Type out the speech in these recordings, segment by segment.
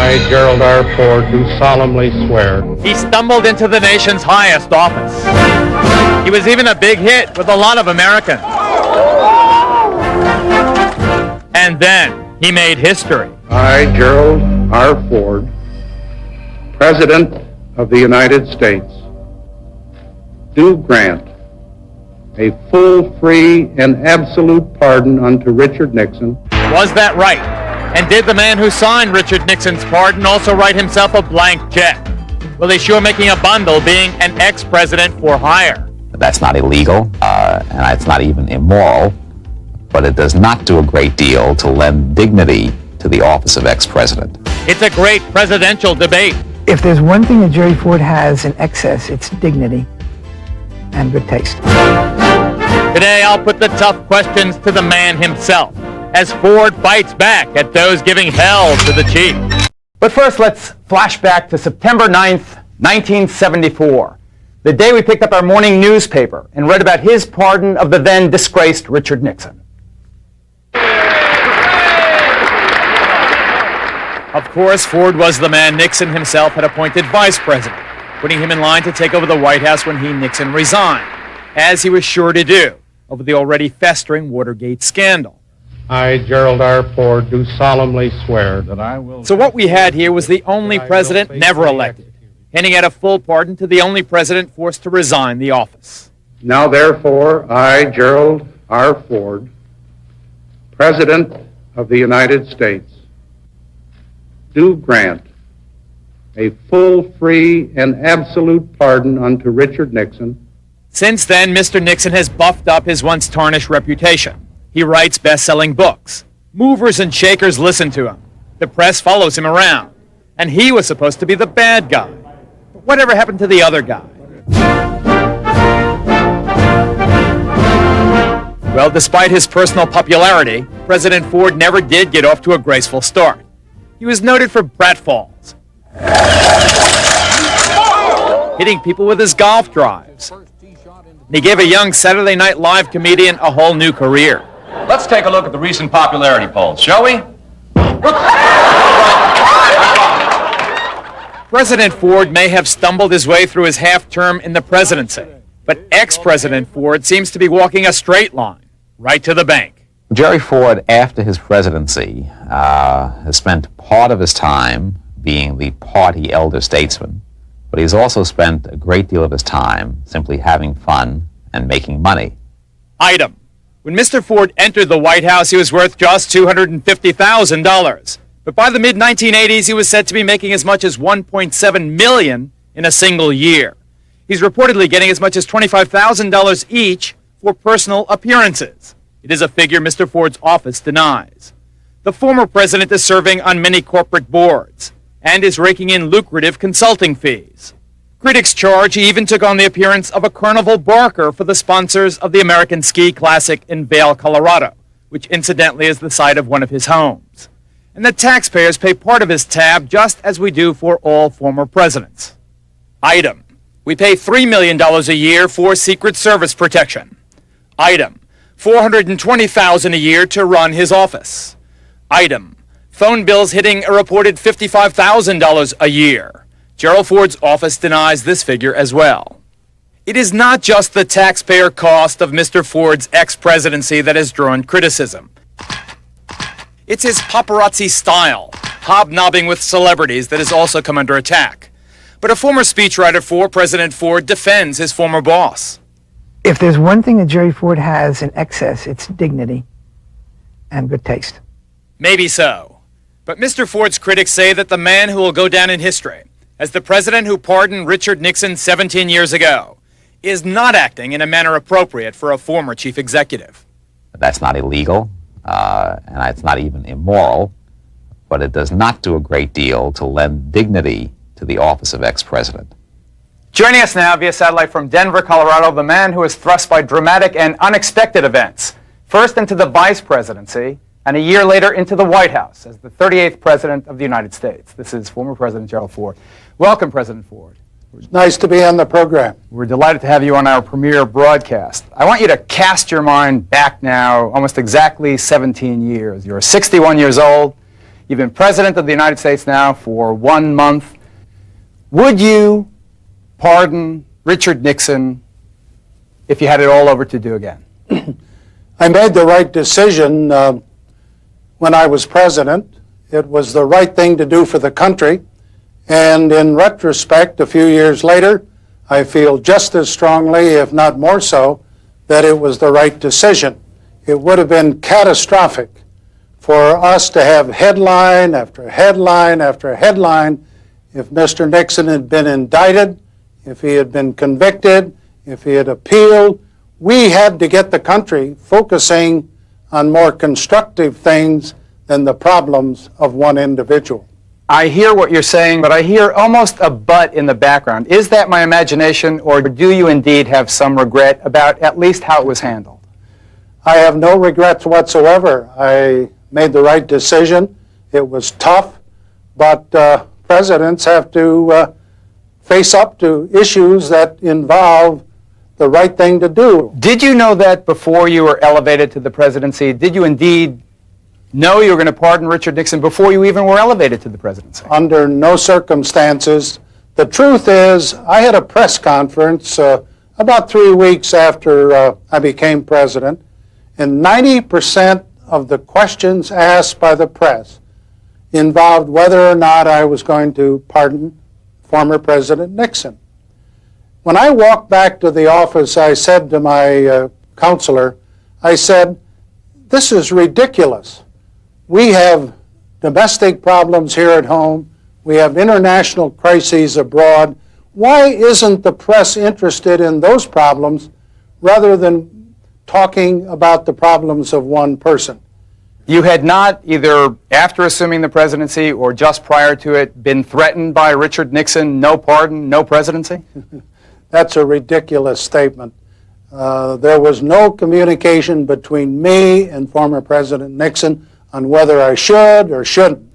I, Gerald R. Ford, do solemnly swear. He stumbled into the nation's highest office. He was even a big hit with a lot of Americans. And then he made history. I, Gerald R. Ford, President of the United States, do grant a full, free, and absolute pardon unto Richard Nixon. Was that right? And did the man who signed Richard Nixon's pardon also write himself a blank check? Well, he's sure making a bundle being an ex-president for hire. That's not illegal, and it's not even immoral, but it does not do a great deal to lend dignity to the office of ex-president. It's a great presidential debate. If there's one thing that Jerry Ford has in excess, it's dignity and good taste. Today, I'll put the tough questions to the man himself, as Ford fights back at those giving hell to the chief. But first, let's flash back to September 9th, 1974, the day we picked up our morning newspaper and read about his pardon of the then disgraced Richard Nixon. Of course, Ford was the man Nixon himself had appointed vice president, putting him in line to take over the White House when Nixon resigned, as he was sure to do over the already festering Watergate scandal. I, Gerald R. Ford, do solemnly swear that I will... So what we had here was the only president never elected, handing out a full pardon to the only president forced to resign the office. Now, therefore, I, Gerald R. Ford, President of the United States, do grant a full, free, and absolute pardon unto Richard Nixon. Since then, Mr. Nixon has buffed up his once tarnished reputation. He writes best-selling books. Movers and shakers listen to him. The press follows him around. And he was supposed to be the bad guy. But whatever happened to the other guy? Well, despite his personal popularity, President Ford never did get off to a graceful start. He was noted for pratfalls, hitting people with his golf drives. And he gave a young Saturday Night Live comedian a whole new career. Let's take a look at the recent popularity polls, shall we? President Ford may have stumbled his way through his half-term in the presidency, but ex-President Ford seems to be walking a straight line, right to the bank. Jerry Ford, after his presidency, has spent part of his time being the party elder statesman, but he's also spent a great deal of his time simply having fun and making money. Item. When Mr. Ford entered the White House, he was worth just $250,000. But by the mid-1980s, he was said to be making as much as $1.7 million in a single year. He's reportedly getting as much as $25,000 each for personal appearances. It is a figure Mr. Ford's office denies. The former president is serving on many corporate boards and is raking in lucrative consulting fees. Critics charge he even took on the appearance of a carnival barker for the sponsors of the American Ski Classic in Vail, Colorado, which incidentally is the site of one of his homes. And the taxpayers pay part of his tab just as we do for all former presidents. Item. We pay $3 million a year for Secret Service protection. Item. $420,000 a year to run his office. Item. Phone bills hitting a reported $55,000 a year. Gerald Ford's office denies this figure as well. It is not just the taxpayer cost of Mr. Ford's ex-presidency that has drawn criticism. It's his paparazzi style, hobnobbing with celebrities, that has also come under attack. But a former speechwriter for President Ford defends his former boss. If there's one thing that Jerry Ford has in excess, it's dignity and good taste. Maybe so. But Mr. Ford's critics say that the man who will go down in history as the president who pardoned Richard Nixon 17 years ago is not acting in a manner appropriate for a former chief executive. That's not illegal, and it's not even immoral, but it does not do a great deal to lend dignity to the office of ex-president. Joining us now via satellite from Denver, Colorado, the man who was thrust by dramatic and unexpected events, first into the vice presidency, and a year later into the White House as the 38th President of the United States. This is former President Gerald Ford. Welcome, President Ford. Nice to be on the program. We're delighted to have you on our premiere broadcast. I want you to cast your mind back now almost exactly 17 years. You're 61 years old. You've been President of the United States now for 1 month. Would you pardon Richard Nixon if you had it all over to do again? I made the right decision when I was president. It was the right thing to do for the country. And in retrospect, a few years later, I feel just as strongly, if not more so, that it was the right decision. It would have been catastrophic for us to have headline after headline after headline if Mr. Nixon had been indicted, if he had been convicted, if he had appealed. We had to get the country focusing on more constructive things than the problems of one individual. I hear what you're saying, but I hear almost a but in the background. Is that my imagination, or do you indeed have some regret about at least how it was handled? I have no regrets whatsoever. I made the right decision. It was tough, but presidents have to face up to issues that involve the right thing to do. Did you know that before you were elevated to the presidency? Did you indeed know you were going to pardon Richard Nixon before you even were elevated to the presidency? Under no circumstances. The truth is, I had a press conference about 3 weeks after I became president, and 90% of the questions asked by the press involved whether or not I was going to pardon former President Nixon. When I walked back to the office, I said to my counselor, I said, this is ridiculous. We have domestic problems here at home. We have international crises abroad. Why isn't the press interested in those problems rather than talking about the problems of one person? You had not, either after assuming the presidency or just prior to it, been threatened by Richard Nixon, no pardon, no presidency? That's a ridiculous statement. There was no communication between me and former President Nixon on whether I should or shouldn't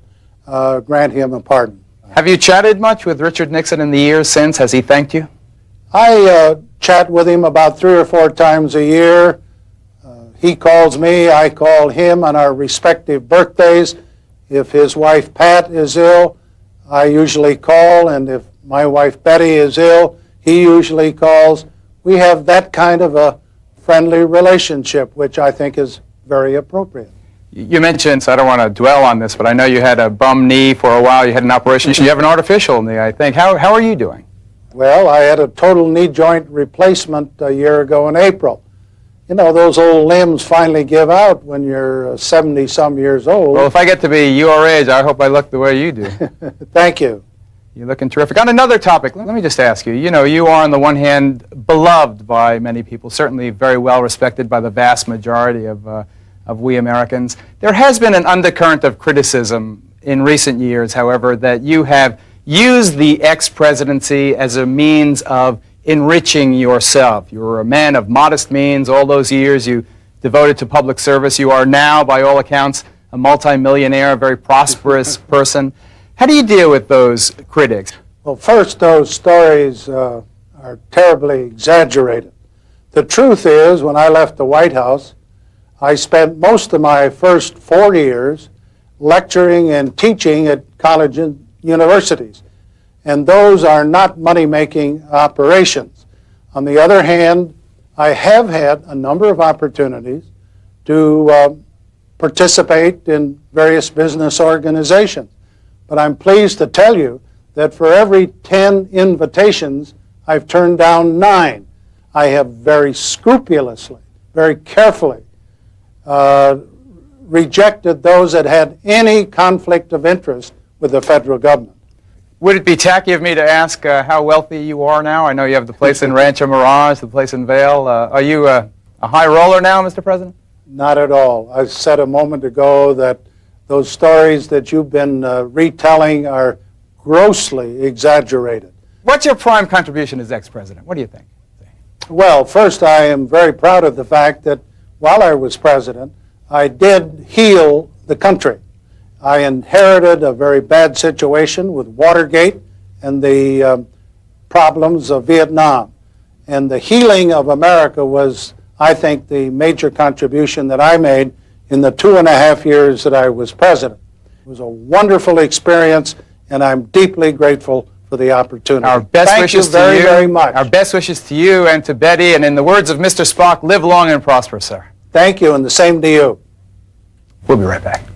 grant him a pardon. Have you chatted much with Richard Nixon in the years since? Has he thanked you? I chat with him about 3 or 4 times a year. He calls me, I call him on our respective birthdays. If his wife Pat is ill, I usually call, and if my wife Betty is ill, he usually calls. We have that kind of a friendly relationship, which I think is very appropriate. You mentioned, so I don't want to dwell on this, but I know you had a bum knee for a while. You had an operation. You have an artificial knee, I think. How are you doing? Well, I had a total knee joint replacement a year ago in April. You know, those old limbs finally give out when you're 70-some years old. Well, if I get to be your age, I hope I look the way you do. Thank you. You're looking terrific. On another topic, let me just ask you, you know, you are on the one hand beloved by many people, certainly very well respected by the vast majority of we Americans. There has been an undercurrent of criticism in recent years, however, that you have used the ex-presidency as a means of enriching yourself. You were a man of modest means. All those years you devoted to public service. You are now, by all accounts, a multimillionaire, a very prosperous person. How do you deal with those critics? Well, first, those stories are terribly exaggerated. The truth is, when I left the White House, I spent most of my first 4 years lecturing and teaching at colleges and universities. And those are not money-making operations. On the other hand, I have had a number of opportunities to participate in various business organizations. But I'm pleased to tell you that for every 10 invitations, I've turned down 9. I have very scrupulously, very carefully rejected those that had any conflict of interest with the federal government. Would it be tacky of me to ask how wealthy you are now? I know you have the place in Rancho Mirage, the place in Vail. Are you a high roller now, Mr. President? Not at all. I said a moment ago that those stories that you've been retelling are grossly exaggerated. What's your prime contribution as ex-president? What do you think? Well, first, I am very proud of the fact that while I was president, I did heal the country. I inherited a very bad situation with Watergate and the problems of Vietnam. And the healing of America was, I think, the major contribution that I made in the 2.5 years that I was president. was a wonderful experience, and I'm deeply grateful for the opportunity. Our best Thank wishes you very, to you. very much. Our best wishes to you and to Betty, and in the words of Mr. Spock, live long and prosper, sir. Thank you, and the same to you. We'll be right back.